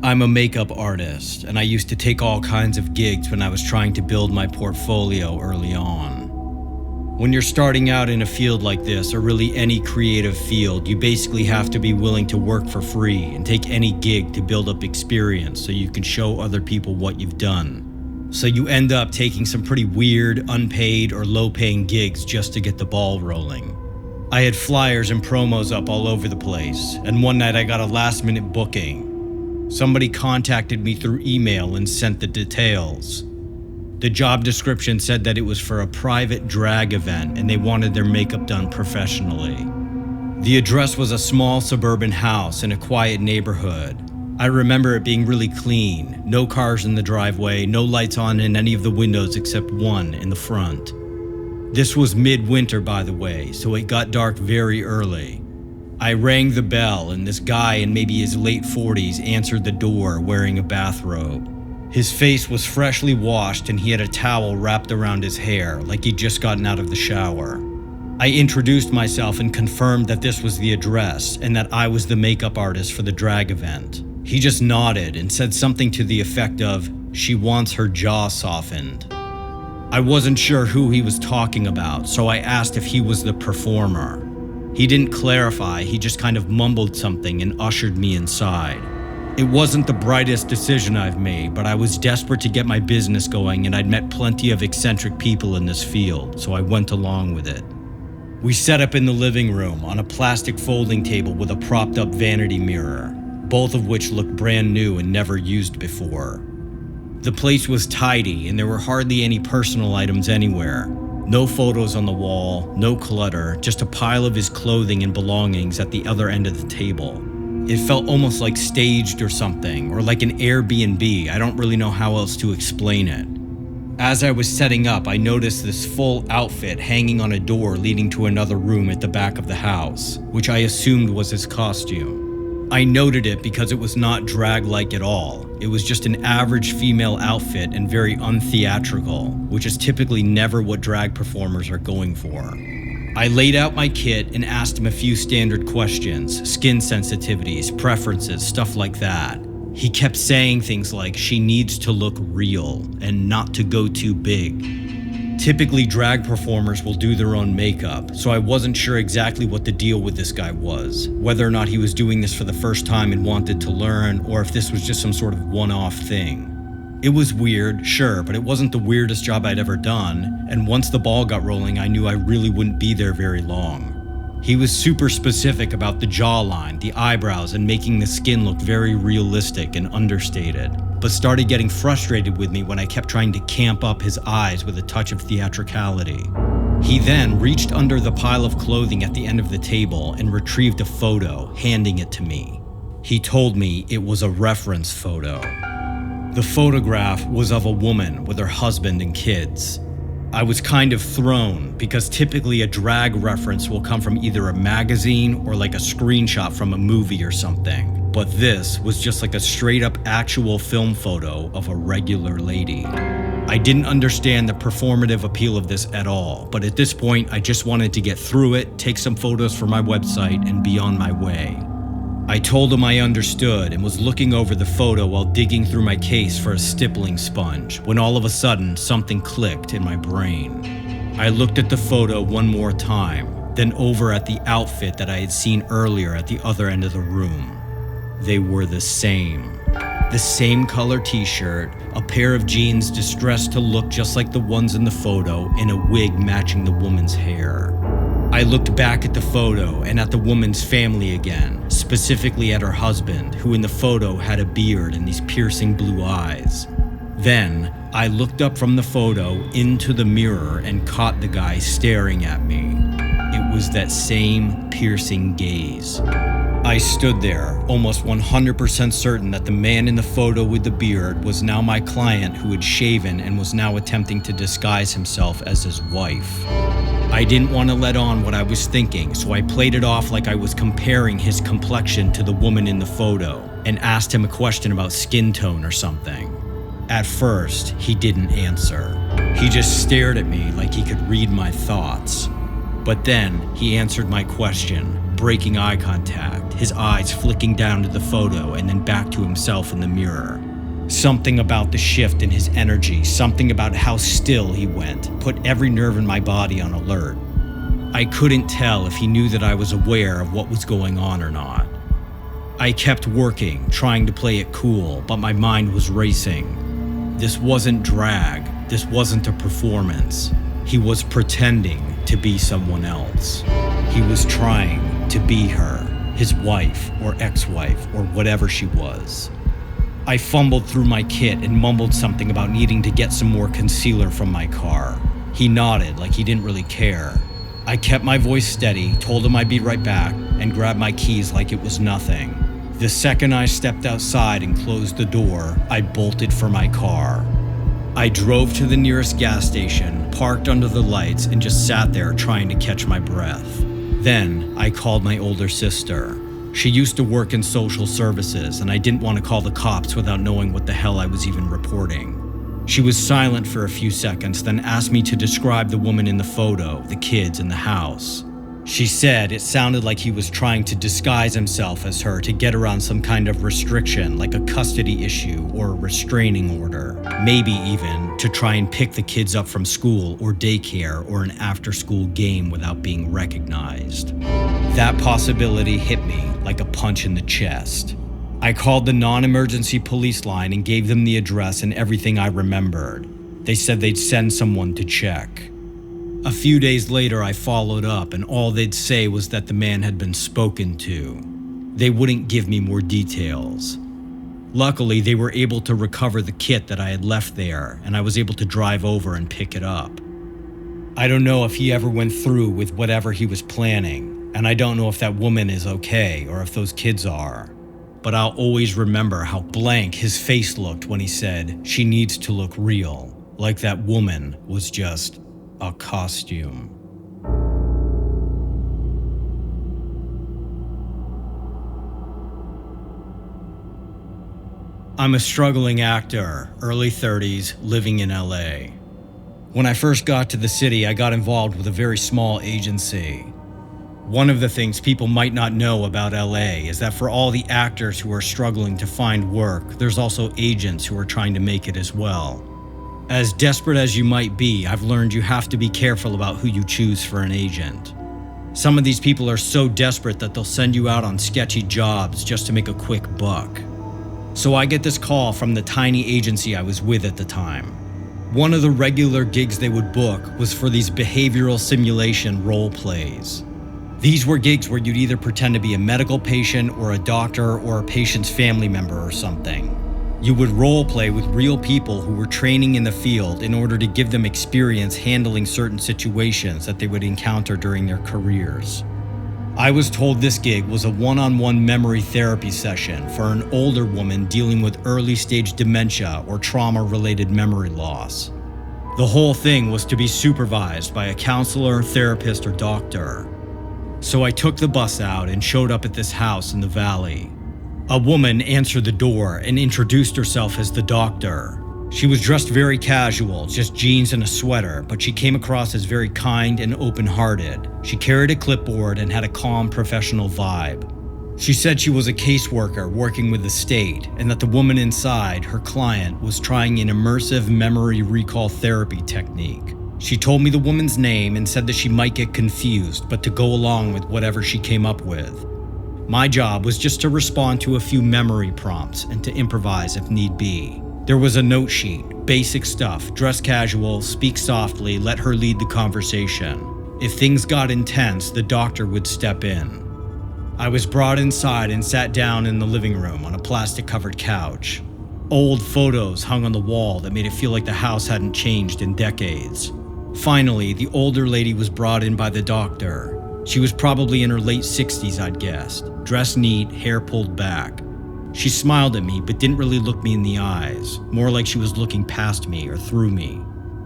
I'm a makeup artist, and I used to take all kinds of gigs when I was trying to build my portfolio early on. When you're starting out in a field like this, or really any creative field, you basically have to be willing to work for free and take any gig to build up experience so you can show other people what you've done. So you end up taking some pretty weird, unpaid, or low-paying gigs just to get the ball rolling. I had flyers and promos up all over the place, and one night I got a last-minute booking. Somebody contacted me through email and sent the details. The job description said that it was for a private drag event and they wanted their makeup done professionally. The address was a small suburban house in a quiet neighborhood. I remember it being really clean, no cars in the driveway, no lights on in any of the windows except one in the front. This was midwinter, by the way, so it got dark very early. I rang the bell and this guy in maybe his late 40s answered the door wearing a bathrobe. His face was freshly washed and he had a towel wrapped around his hair like he'd just gotten out of the shower. I introduced myself and confirmed that this was the address and that I was the makeup artist for the drag event. He just nodded and said something to the effect of, "She wants her jaw softened." I wasn't sure who he was talking about, so I asked if he was the performer. He didn't clarify, he just kind of mumbled something and ushered me inside. It wasn't the brightest decision I've made, but I was desperate to get my business going and I'd met plenty of eccentric people in this field, so I went along with it. We set up in the living room on a plastic folding table with a propped up vanity mirror, both of which looked brand new and never used before. The place was tidy and there were hardly any personal items anywhere. No photos on the wall, no clutter, just a pile of his clothing and belongings at the other end of the table. It felt almost like staged or something, or like an Airbnb. I don't really know how else to explain it. As I was setting up, I noticed this full outfit hanging on a door leading to another room at the back of the house, which I assumed was his costume. I noted it because it was not drag-like at all. It was just an average female outfit and very untheatrical, which is typically never what drag performers are going for. I laid out my kit and asked him a few standard questions, skin sensitivities, preferences, stuff like that. He kept saying things like she needs to look real and not to go too big. Typically, drag performers will do their own makeup, so I wasn't sure exactly what the deal with this guy was, whether or not he was doing this for the first time and wanted to learn, or if this was just some sort of one-off thing. It was weird, sure, but it wasn't the weirdest job I'd ever done, and once the ball got rolling, I knew I really wouldn't be there very long. He was super specific about the jawline, the eyebrows, and making the skin look very realistic and understated, but started getting frustrated with me when I kept trying to camp up his eyes with a touch of theatricality. He then reached under the pile of clothing at the end of the table and retrieved a photo, handing it to me. He told me it was a reference photo. The photograph was of a woman with her husband and kids. I was kind of thrown because typically a drag reference will come from either a magazine or like a screenshot from a movie or something, but this was just like a straight up actual film photo of a regular lady. I didn't understand the performative appeal of this at all, but at this point I just wanted to get through it, take some photos for my website, and be on my way. I told him I understood and was looking over the photo while digging through my case for a stippling sponge when all of a sudden something clicked in my brain. I looked at the photo one more time, then over at the outfit that I had seen earlier at the other end of the room. They were the same. The same color t-shirt, a pair of jeans distressed to look just like the ones in the photo, and a wig matching the woman's hair. I looked back at the photo and at the woman's family again, specifically at her husband, who in the photo had a beard and these piercing blue eyes. Then, I looked up from the photo into the mirror and caught the guy staring at me. It was that same piercing gaze. I stood there, almost 100% certain that the man in the photo with the beard was now my client who had shaven and was now attempting to disguise himself as his wife. I didn't want to let on what I was thinking, so I played it off like I was comparing his complexion to the woman in the photo and asked him a question about skin tone or something. At first, he didn't answer. He just stared at me like he could read my thoughts. But then he answered my question, breaking eye contact, his eyes flicking down to the photo and then back to himself in the mirror. Something about the shift in his energy, something about how still he went, put every nerve in my body on alert. I couldn't tell if he knew that I was aware of what was going on or not. I kept working, trying to play it cool, but my mind was racing. This wasn't drag. This wasn't a performance. He was pretending to be someone else. He was trying to be her, his wife or ex-wife or whatever she was. I fumbled through my kit and mumbled something about needing to get some more concealer from my car. He nodded like he didn't really care. I kept my voice steady, told him I'd be right back, and grabbed my keys like it was nothing. The second I stepped outside and closed the door, I bolted for my car. I drove to the nearest gas station, parked under the lights, and just sat there trying to catch my breath. Then I called my older sister. She used to work in social services, and I didn't want to call the cops without knowing what the hell I was even reporting. She was silent for a few seconds, then asked me to describe the woman in the photo, the kids, and the house. She said it sounded like he was trying to disguise himself as her to get around some kind of restriction, like a custody issue or a restraining order. Maybe even to try and pick the kids up from school or daycare or an after-school game without being recognized. That possibility hit me like a punch in the chest. I called the non-emergency police line and gave them the address and everything I remembered. They said they'd send someone to check. A few days later, I followed up, and all they'd say was that the man had been spoken to. They wouldn't give me more details. Luckily, they were able to recover the kit that I had left there, and I was able to drive over and pick it up. I don't know if he ever went through with whatever he was planning, and I don't know if that woman is okay or if those kids are. But I'll always remember how blank his face looked when he said, "She needs to look real," like that woman was just a costume. I'm a struggling actor, early 30s, living in LA. When I first got to the city, I got involved with a very small agency. One of the things people might not know about LA is that for all the actors who are struggling to find work, there's also agents who are trying to make it as well. As desperate as you might be, I've learned you have to be careful about who you choose for an agent. Some of these people are so desperate that they'll send you out on sketchy jobs just to make a quick buck. So I get this call from the tiny agency I was with at the time. One of the regular gigs they would book was for these behavioral simulation role plays. These were gigs where you'd either pretend to be a medical patient or a doctor or a patient's family member or something. You would role play with real people who were training in the field in order to give them experience handling certain situations that they would encounter during their careers. I was told this gig was a one-on-one memory therapy session for an older woman dealing with early-stage dementia or trauma-related memory loss. The whole thing was to be supervised by a counselor, therapist, or doctor. So I took the bus out and showed up at this house in the valley. A woman answered the door and introduced herself as the doctor. She was dressed very casual, just jeans and a sweater, but she came across as very kind and open-hearted. She carried a clipboard and had a calm, professional vibe. She said she was a caseworker working with the state, and that the woman inside, her client, was trying an immersive memory recall therapy technique. She told me the woman's name and said that she might get confused, but to go along with whatever she came up with. My job was just to respond to a few memory prompts and to improvise if need be. There was a note sheet, basic stuff, dress casual, speak softly, let her lead the conversation. If things got intense, the doctor would step in. I was brought inside and sat down in the living room on a plastic-covered couch. Old photos hung on the wall that made it feel like the house hadn't changed in decades. Finally, the older lady was brought in by the doctor. She was probably in her late 60s, I'd guessed. Dressed neat, hair pulled back. She smiled at me, but didn't really look me in the eyes, more like she was looking past me or through me.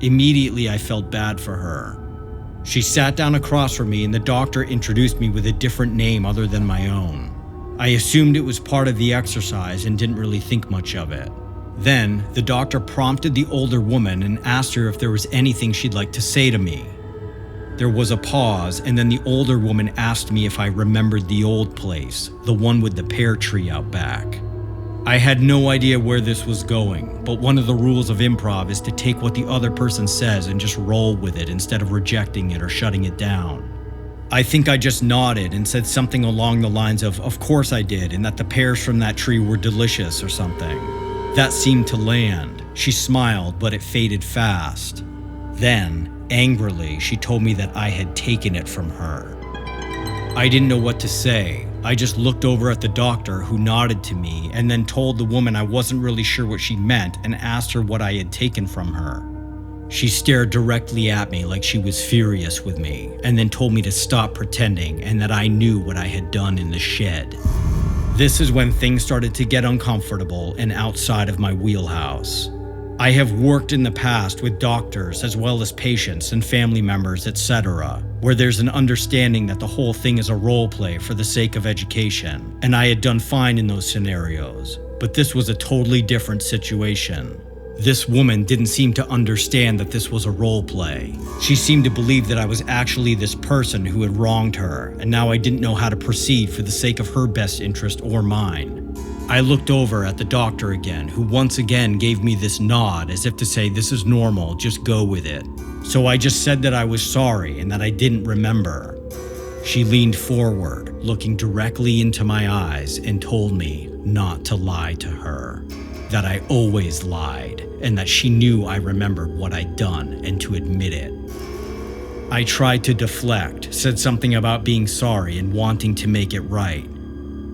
Immediately, I felt bad for her. She sat down across from me, and the doctor introduced me with a different name other than my own. I assumed it was part of the exercise and didn't really think much of it. Then, the doctor prompted the older woman and asked her if there was anything she'd like to say to me. There was a pause, and then the older woman asked me if I remembered the old place, the one with the pear tree out back. I had no idea where this was going, but one of the rules of improv is to take what the other person says and just roll with it instead of rejecting it or shutting it down. I think I just nodded and said something along the lines of course I did, and that the pears from that tree were delicious or something. That seemed to land. She smiled, but it faded fast. Then, angrily, she told me that I had taken it from her. I didn't know what to say. I just looked over at the doctor, who nodded to me, and then told the woman I wasn't really sure what she meant and asked her what I had taken from her. She stared directly at me like she was furious with me, and then told me to stop pretending and that I knew what I had done in the shed. This is when things started to get uncomfortable and outside of my wheelhouse. I have worked in the past with doctors as well as patients and family members, etc., where there's an understanding that the whole thing is a role play for the sake of education, and I had done fine in those scenarios. But this was a totally different situation. This woman didn't seem to understand that this was a role play. She seemed to believe that I was actually this person who had wronged her, and now I didn't know how to proceed for the sake of her best interest or mine. I looked over at the doctor again, who once again gave me this nod as if to say, this is normal, just go with it. So I just said that I was sorry and that I didn't remember. She leaned forward, looking directly into my eyes, and told me not to lie to her. That I always lied, and that she knew I remembered what I'd done and to admit it. I tried to deflect, said something about being sorry and wanting to make it right.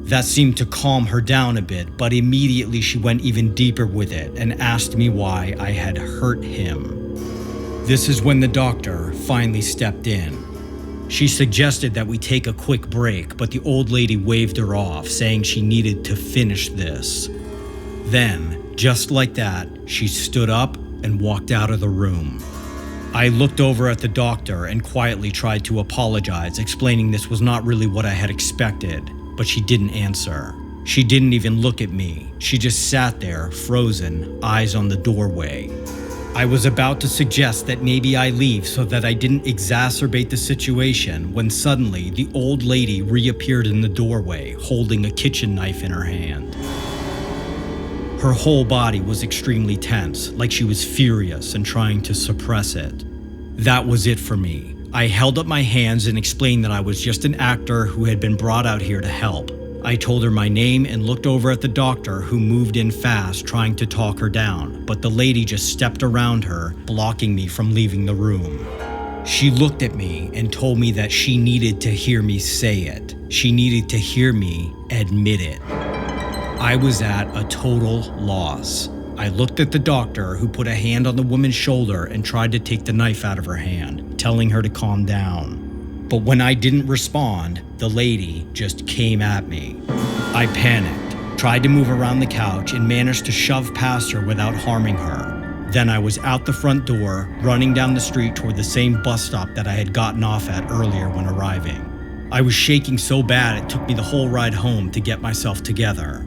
That seemed to calm her down a bit, but immediately she went even deeper with it and asked me why I had hurt him. This is when the doctor finally stepped in. She suggested that we take a quick break, but the old lady waved her off, saying she needed to finish this. Then, just like that, she stood up and walked out of the room. I looked over at the doctor and quietly tried to apologize, explaining this was not really what I had expected, but she didn't answer. She didn't even look at me. She just sat there, frozen, eyes on the doorway. I was about to suggest that maybe I leave so that I didn't exacerbate the situation when suddenly the old lady reappeared in the doorway, holding a kitchen knife in her hand. Her whole body was extremely tense, like she was furious and trying to suppress it. That was it for me. I held up my hands and explained that I was just an actor who had been brought out here to help. I told her my name and looked over at the doctor, who moved in fast, trying to talk her down, but the lady just stepped around her, blocking me from leaving the room. She looked at me and told me that she needed to hear me say it. She needed to hear me admit it. I was at a total loss. I looked at the doctor, who put a hand on the woman's shoulder and tried to take the knife out of her hand, telling her to calm down. But when I didn't respond, the lady just came at me. I panicked, tried to move around the couch, and managed to shove past her without harming her. Then I was out the front door, running down the street toward the same bus stop that I had gotten off at earlier when arriving. I was shaking so bad it took me the whole ride home to get myself together.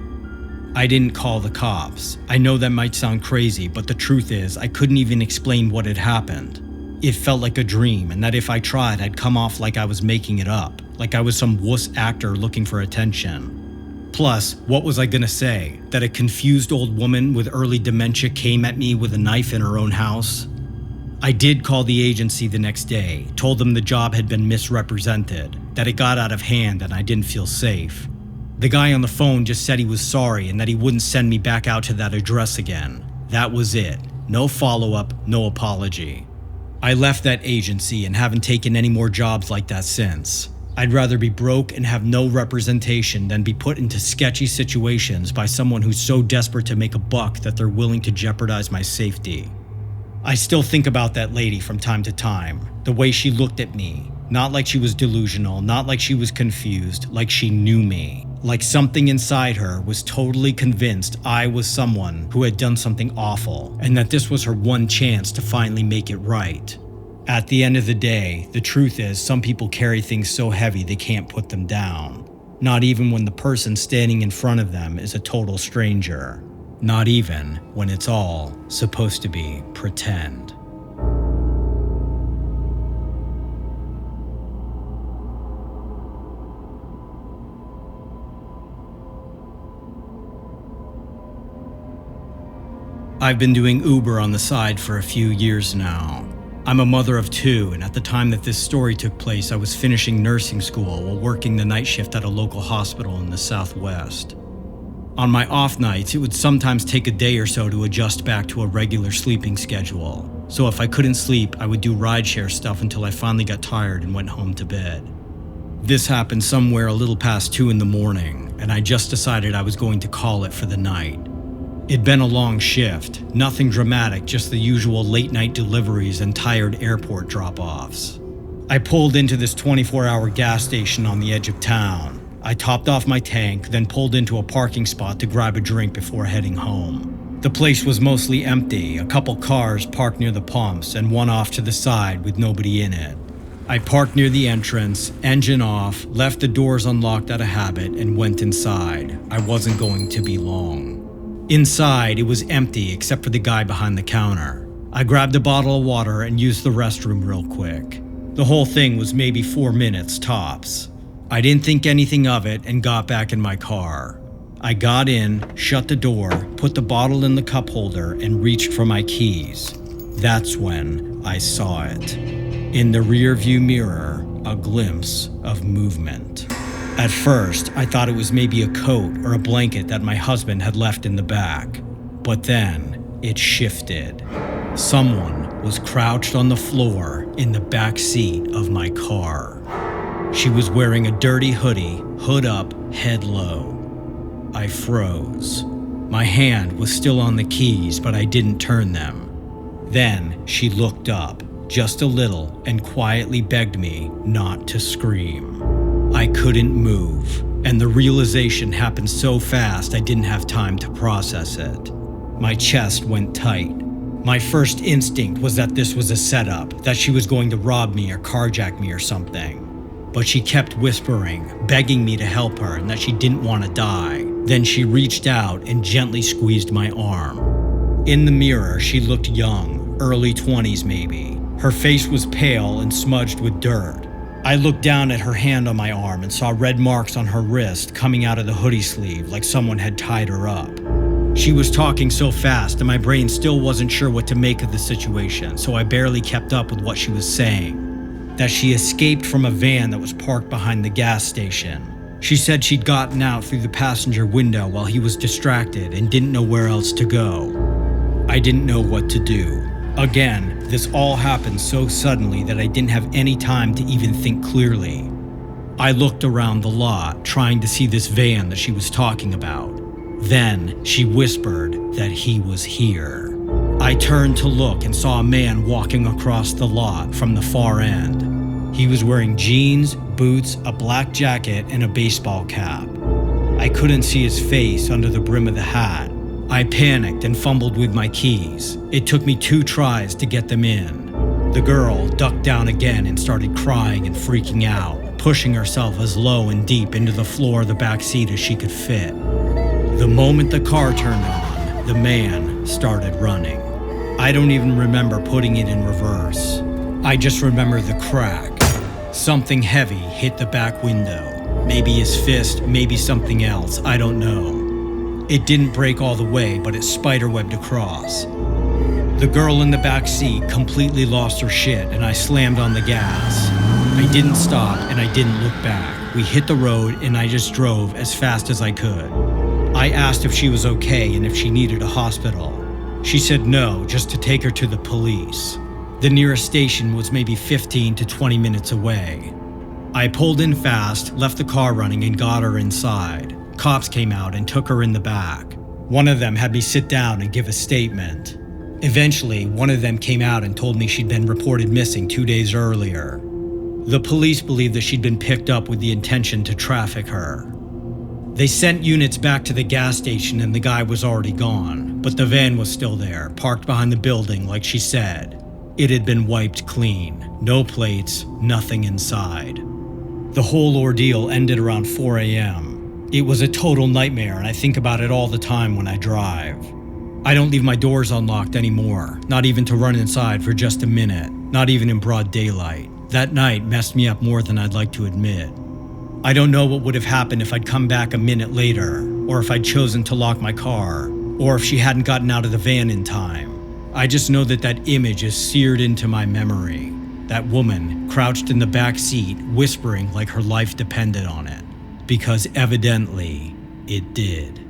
I didn't call the cops. I know that might sound crazy, but the truth is I couldn't even explain what had happened. It felt like a dream, and that if I tried, I'd come off like I was making it up, like I was some wuss actor looking for attention. Plus, what was I gonna say? That a confused old woman with early dementia came at me with a knife in her own house? I did call the agency the next day, told them the job had been misrepresented, that it got out of hand and I didn't feel safe. The guy on the phone just said he was sorry and that he wouldn't send me back out to that address again. That was it. No follow-up, no apology. I left that agency and haven't taken any more jobs like that since. I'd rather be broke and have no representation than be put into sketchy situations by someone who's so desperate to make a buck that they're willing to jeopardize my safety. I still think about that lady from time to time, the way she looked at me. Not like she was delusional, not like she was confused, like she knew me. Like something inside her was totally convinced I was someone who had done something awful, and that this was her one chance to finally make it right. At the end of the day, the truth is some people carry things so heavy they can't put them down. Not even when the person standing in front of them is a total stranger. Not even when it's all supposed to be pretend. I've been doing Uber on the side for a few years now. I'm a mother of two, and at the time that this story took place, I was finishing nursing school while working the night shift at a local hospital in the Southwest. On my off nights, it would sometimes take a day or so to adjust back to a regular sleeping schedule. So if I couldn't sleep, I would do rideshare stuff until I finally got tired and went home to bed. This happened somewhere a little past 2 in the morning, and I just decided I was going to call it for the night. It'd been a long shift, nothing dramatic, just the usual late-night deliveries and tired airport drop-offs. I pulled into this 24-hour gas station on the edge of town. I topped off my tank, then pulled into a parking spot to grab a drink before heading home. The place was mostly empty, a couple cars parked near the pumps and one off to the side with nobody in it. I parked near the entrance, engine off, left the doors unlocked out of habit, and went inside. I wasn't going to be long. Inside, it was empty except for the guy behind the counter. I grabbed a bottle of water and used the restroom real quick. The whole thing was maybe 4 minutes tops. I didn't think anything of it and got back in my car. I got in, shut the door, put the bottle in the cup holder, and reached for my keys. That's when I saw it. In the rearview mirror, a glimpse of movement. At first, I thought it was maybe a coat or a blanket that my husband had left in the back. But then, it shifted. Someone was crouched on the floor in the back seat of my car. She was wearing a dirty hoodie, hood up, head low. I froze. My hand was still on the keys, but I didn't turn them. Then she looked up, just a little, and quietly begged me not to scream. I couldn't move, and the realization happened so fast I didn't have time to process it. My chest went tight. My first instinct was that this was a setup, that she was going to rob me or carjack me or something. But she kept whispering, begging me to help her and that she didn't want to die. Then she reached out and gently squeezed my arm. In the mirror, she looked young, early 20s maybe. Her face was pale and smudged with dirt. I looked down at her hand on my arm and saw red marks on her wrist coming out of the hoodie sleeve like someone had tied her up. She was talking so fast and my brain still wasn't sure what to make of the situation, so I barely kept up with what she was saying. That she escaped from a van that was parked behind the gas station. She said she'd gotten out through the passenger window while he was distracted and didn't know where else to go. I didn't know what to do. Again, this all happened so suddenly that I didn't have any time to even think clearly. I looked around the lot, trying to see this van that she was talking about. Then she whispered that he was here. I turned to look and saw a man walking across the lot from the far end. He was wearing jeans, boots, a black jacket, and a baseball cap. I couldn't see his face under the brim of the hat. I panicked and fumbled with my keys. It took me 2 tries to get them in. The girl ducked down again and started crying and freaking out, pushing herself as low and deep into the floor of the back seat as she could fit. The moment the car turned on, the man started running. I don't even remember putting it in reverse. I just remember the crack. Something heavy hit the back window. Maybe his fist, maybe something else, I don't know. It didn't break all the way, but it spiderwebbed across. The girl in the back seat completely lost her shit and I slammed on the gas. I didn't stop and I didn't look back. We hit the road and I just drove as fast as I could. I asked if she was okay and if she needed a hospital. She said no, just to take her to the police. The nearest station was maybe 15 to 20 minutes away. I pulled in fast, left the car running, and got her inside. Cops came out and took her in the back. One of them had me sit down and give a statement. Eventually, one of them came out and told me she'd been reported missing 2 days earlier. The police believed that she'd been picked up with the intention to traffic her. They sent units back to the gas station and the guy was already gone, but the van was still there, parked behind the building like she said. It had been wiped clean. No plates, nothing inside. The whole ordeal ended around 4 a.m. It was a total nightmare and I think about it all the time when I drive. I don't leave my doors unlocked anymore, not even to run inside for just a minute, not even in broad daylight. That night messed me up more than I'd like to admit. I don't know what would have happened if I'd come back a minute later, or if I'd chosen to lock my car, or if she hadn't gotten out of the van in time. I just know that that image is seared into my memory. That woman crouched in the back seat, whispering like her life depended on it. Because evidently, it did.